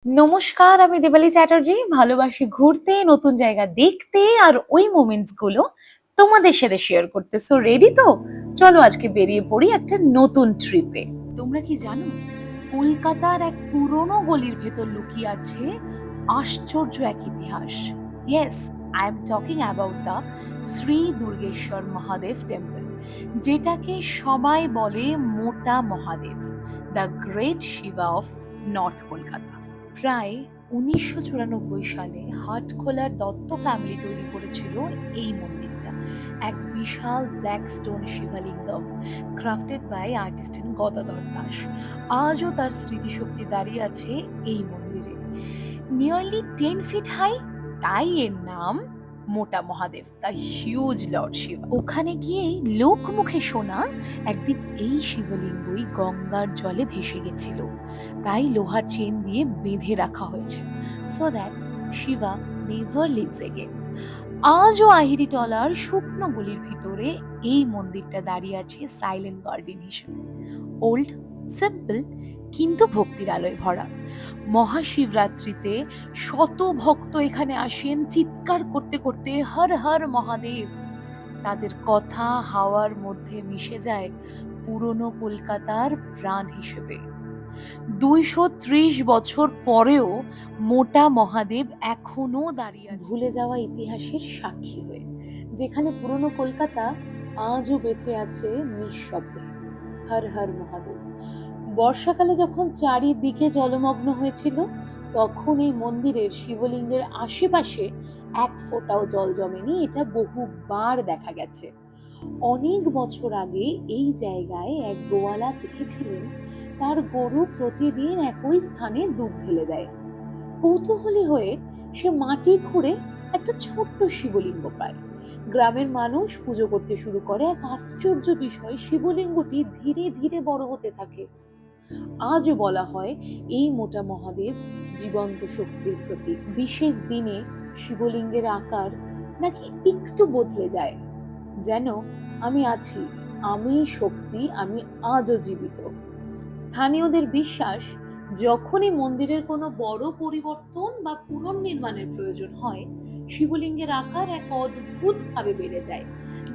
নমস্কার, আমি দেবালি চ্যাটার্জি। ভালোবাসি ঘুরতে, নতুন জায়গা দেখতে আর ওই মোমেন্টস গুলো তোমাদের সাথে শেয়ার করতে। সো রেডি তো? চলো আজকে বেরিয়ে পড়ি একটা নতুন ট্রিপে। তোমরা কি জানো, কলকাতার এক পুরনো গলির ভেতর লুকিয়ে আছে আশ্চর্য এক ইতিহাস। Yes, I am talking about the Shri Durgeshwar Mahadev temple, যেটাকে সবাই বলে মোটা Mahadev, the great Shiva of north Kolkata. প্রায় ১৯৯৪ সালে হাটখোলার দত্ত ফ্যামিলি তৈরি করেছিল এই মন্দিরটা। এক বিশাল black stone Shivalingam, crafted by artist Gadadhar Das. আজও তার স্মৃতিশক্তি দাঁড়িয়ে আছে এই মন্দিরে, নিয়ারলি 10 ফিট হাই, তাই এর নাম মোটা Mahadev, the huge lord Shiva. ওখানে গিয়েই লোকমুখে শোনা একদিন এই শিবলিঙ্গই গঙ্গার জলে ভেসে গেছিল, তাই লোহার চেন দিয়ে বেঁধে রাখা হয়েছে, so that Shiva never leaves again. আজও আহিরি টলার শুকনো গলির ভিতরে এই মন্দিরটা দাঁড়িয়ে আছে সাইলেন্ট গার্ডেন হিসেবে। ওল্ড, সিম্পল, কিন্তু ভক্তির আলোয় ভরা। মহাশিবরাত্রিতে শত ভক্ত এখানে আসেন চিৎকার করতে করতে হর হর মহাদেব। তাদের কথা হাওয়ার মধ্যে মিশে যায় পুরনো কলকাতার প্রাণ হিসেবে। ২৩০ বছর পরেও মোটা মহাদেব এখনো দাঁড়িয়ে আছে ভুলে যাওয়া ইতিহাসের সাক্ষী হয়ে, যেখানে পুরনো কলকাতা আজও বেঁচে আছে নিঃশব্দে। হর হর মহাদেব। বর্ষাকালে যখন চারিদিকে জলমগ্ন হয়েছিল, তখন এই মন্দিরের শিবলিঙ্গের আশেপাশে এক ফোঁটাও জল জমেনি, এটা বহুবার দেখা গেছে। অনেক বছর আগে এই জায়গায় এক গোয়ালা দেখেছিলেন তার গরু প্রতিদিন একই স্থানে দুধ ঢেলে দেয়। কৌতূহলী হয়ে সে মাটি খুঁড়ে একটা ছোট্ট শিবলিঙ্গ পায়। গ্রামের মানুষ পুজো করতে শুরু করে। এক আশ্চর্য বিষয়, শিবলিঙ্গটি ধীরে ধীরে বড় হতে থাকে। আজও বলা হয় এই মোটা মহাদেব জীবন্ত শক্তির প্রতীক। বিশেষ দিনে শিবলিঙ্গের আকার নাকি একটু বদলে যায়, যেন আমি আছি, আমি শক্তি, আমি আজও জীবিত। স্থানীয়দের বিশ্বাস, যখনই মন্দিরের কোনো বড় পরিবর্তন বা পুনর্নির্মাণের প্রয়োজন হয়, শিবলিঙ্গের আকার এক অদ্ভুত ভাবে বেড়ে যায়,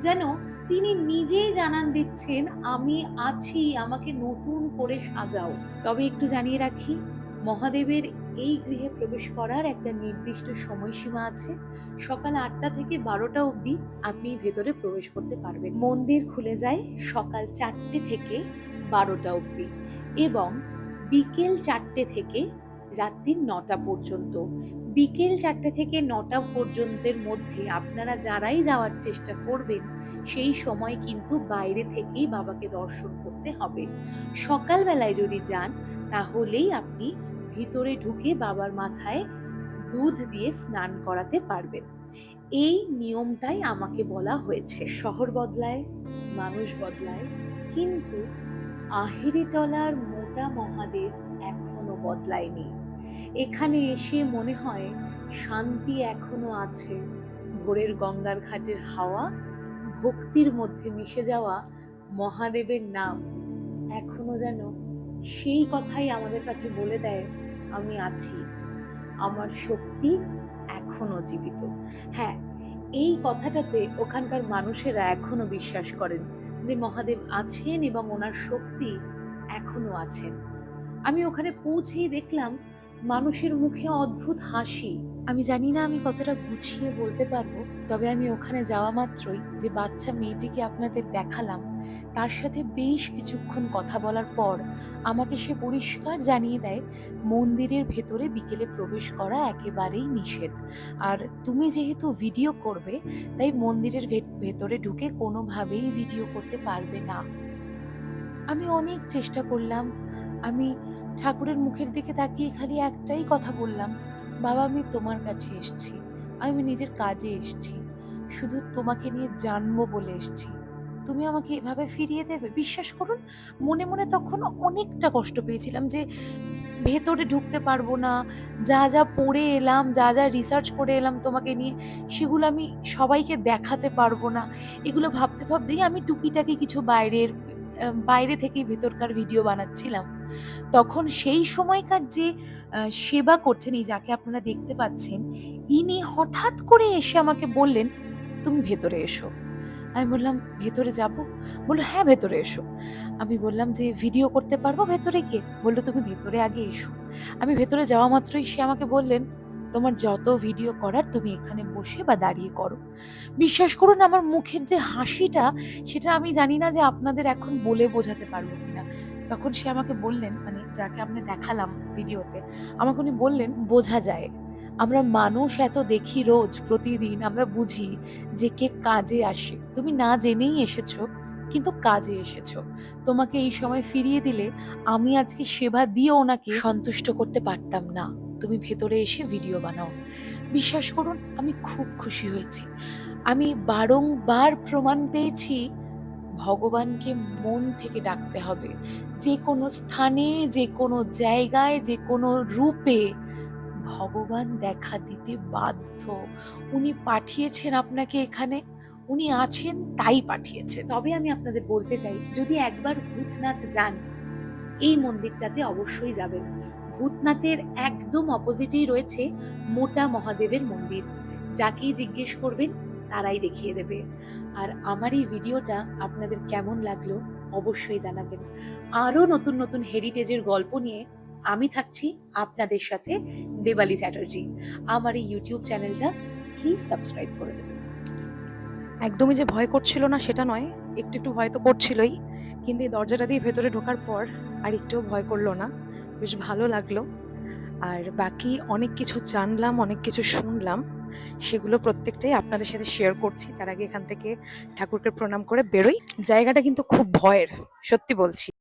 যেন তিনি নিজেই জানান দিচ্ছেন, আমি আছি, আমাকে নতুন করে সাজাও। তবে একটু জানিয়ে রাখি, মহাদেবের এই গৃহে প্রবেশ করার একটা নির্দিষ্ট সময়সীমা আছে। সকাল ৮টা থেকে ১২টা অবধি আপনি ভেতরে প্রবেশ করতে পারবেন। মন্দির খুলে যায় সকাল ৪টে থেকে ১২টা অবধি এবং বিকেল ৪টে থেকে রাত্রি ৯টা পর্যন্ত। বিকেল ৪টে থেকে ৯টা পর্যন্তের মধ্যে আপনারা যারাই যাওয়ার চেষ্টা করবেন, সেই সময় কিন্তু বাইরে থেকেই বাবাকে দর্শন করতে হবে। সকালবেলায় যদি যান, তাহলেই আপনি ভিতরে ঢুকে বাবার মাথায় দুধ দিয়ে স্নান করাতে পারবেন। এই নিয়মটাই আমাকে বলা হয়েছে। শহর বদলায়, মানুষ বদলায়, কিন্তু আহিরিটলার মোটা মহাদেব এখনো বদলায়নি। এখানে এসে মনে হয় শান্তি এখনো আছে। ভোরের গঙ্গার ঘাটের হাওয়া, ভক্তির মধ্যে মিশে যাওয়া মহাদেবের নাম এখনো যেন সেই কথাই আমাদের কাছে বলে দেয়, আমি আছি, আমার শক্তি এখনো জীবিত। হ্যাঁ, এই কথাটাতে ওখানকার মানুষেরা এখনো বিশ্বাস করেন যে মহাদেব আছেন এবং ওনার শক্তি এখনো আছেন। আমি ওখানে পৌঁছেই দেখলাম মানুষের মুখে অদ্ভুত হাসি। আমি জানি না আমি কতটা গুছিয়ে বলতে পারবো, তবে আমি ওখানে যাওয়া মাত্রই যে বাচ্চা মেয়েটিকে আপনাদের দেখালাম, তার সাথে বেশ কিছুক্ষণ কথা বলার পর আমাকে সে পরিষ্কার জানিয়ে দেয় মন্দিরের ভেতরে বিকেলে প্রবেশ করা একেবারেই নিষেধ। আর তুমি যেহেতু ভিডিও করবে, তাই মন্দিরের ভেতরে ঢুকে কোনোভাবেই ভিডিও করতে পারবে না। আমি অনেক চেষ্টা করলাম। আমি ঠাকুরের মুখের দিকে তাকিয়ে খালি একটাই কথা বললাম, বাবা আমি তোমার কাছে এসছি, আমি নিজের কাজে এসছি, শুধু তোমাকে নিয়ে জানবো বলে এসছি, তুমি আমাকে এভাবে ফিরিয়ে দেবে? বিশ্বাস করুন, মনে মনে তখন অনেকটা কষ্ট পেয়েছিলাম যে ভেতরে ঢুকতে পারবো না, যা যা পড়ে এলাম, যা যা রিসার্চ করে এলাম তোমাকে নিয়ে, সেগুলো আমি সবাইকে দেখাতে পারবো না। এগুলো ভাবতে ভাবতেই আমি টুকিটাকি কিছু বাইরে থেকেই ভেতরকার ভিডিও বানাচ্ছিলাম। তখন সেই সময়কার যে সেবা করছেন, এই যাকে আপনারা দেখতে পাচ্ছেন, ইনি হঠাৎ করে এসে আমাকে বললেন, "তুমি ভেতরে এসো।" আমি বললাম, "ভেতরে যাবো?" বলল, "হ্যাঁ, ভেতরে এসো।" আমি বললাম যে, "ভিডিও করতে পারবো ভেতরে গিয়ে?" বলল, "তুমি ভেতরে আগে এসো।" আমি ভেতরে যাওয়া মাত্রই সে আমাকে বললেন, "তোমার যত ভিডিও করার তুমি এখানে বসে বা দাঁড়িয়ে করো।" বিশ্বাস করুন আমার মুখের যে হাসিটা, সেটা আমি জানি না যে আপনাদের এখন বলে বোঝাতে পারবো কিনা। তখন সে আমাকে বললেন, মানে যাকে আমি দেখালাম ভিডিওতে, আমাকে উনি বললেন, "বোঝা যায়। আমরা মানুষ এত দেখি রোজ প্রতিদিন, আমরা বুঝি যে কে কাজে আসে। তুমি না জেনেই এসেছো, কিন্তু কাজে এসেছো। তোমাকে এই সময় ফিরিয়ে দিলে আমি আজকে সেবা দিয়ে ওনাকে সন্তুষ্ট করতে পারতাম না। তুমি ভেতরে এসে ভিডিও বানাও।" বিশ্বাস করুন আমি খুব খুশি হয়েছি। আমি বারংবার প্রমাণ পেয়েছি ভগবানকে মন থেকে ডাকতে হবে। যেকোনো স্থানে, যেকোনো জায়গায়, যেকোনো রূপে ভগবান দেখা দিতে বাধ্য। উনি পাঠিয়েছেন আপনাকে এখানে, উনি আছেন তাই পাঠিয়েছেন। তবে আমি আপনাদের বলতে চাই, যদি একবার ভূতনাথ যান, এই মন্দিরটাতে অবশ্যই যাবেন। ভূতনাথের একদম অপোজিটেই রয়েছে মোটা মহাদেবের মন্দির। যাকেই জিজ্ঞেস করবেন তারাই দেখিয়ে দেবে। আর আমার এই ভিডিওটা আপনাদের কেমন লাগলো অবশ্যই জানাবেন। আরো নতুন নতুন হেরিটেজের গল্প নিয়ে আমি থাকছি আপনাদের সাথে, দেবালি চ্যাটার্জি। আমার এই ইউটিউব চ্যানেলটা প্লিজ সাবস্ক্রাইব করে দেবেন। একদমই যে ভয় করছিল না সেটা নয়, একটু একটু ভয় তো করছিলই, কিন্তু এই দরজাটা দিয়ে ভেতরে ঢোকার পর আর একটুও ভয় করলো না, বেশ ভালো লাগলো। আর বাকি অনেক কিছু জানলাম, অনেক কিছু শুনলাম, সেগুলো প্রত্যেকটাই আপনাদের সাথে শেয়ার করছি। তার আগে এখান থেকে ঠাকুরকে প্রণাম করে বেরোই। জায়গাটা কিন্তু খুব ভয়ের, সত্যি বলছি।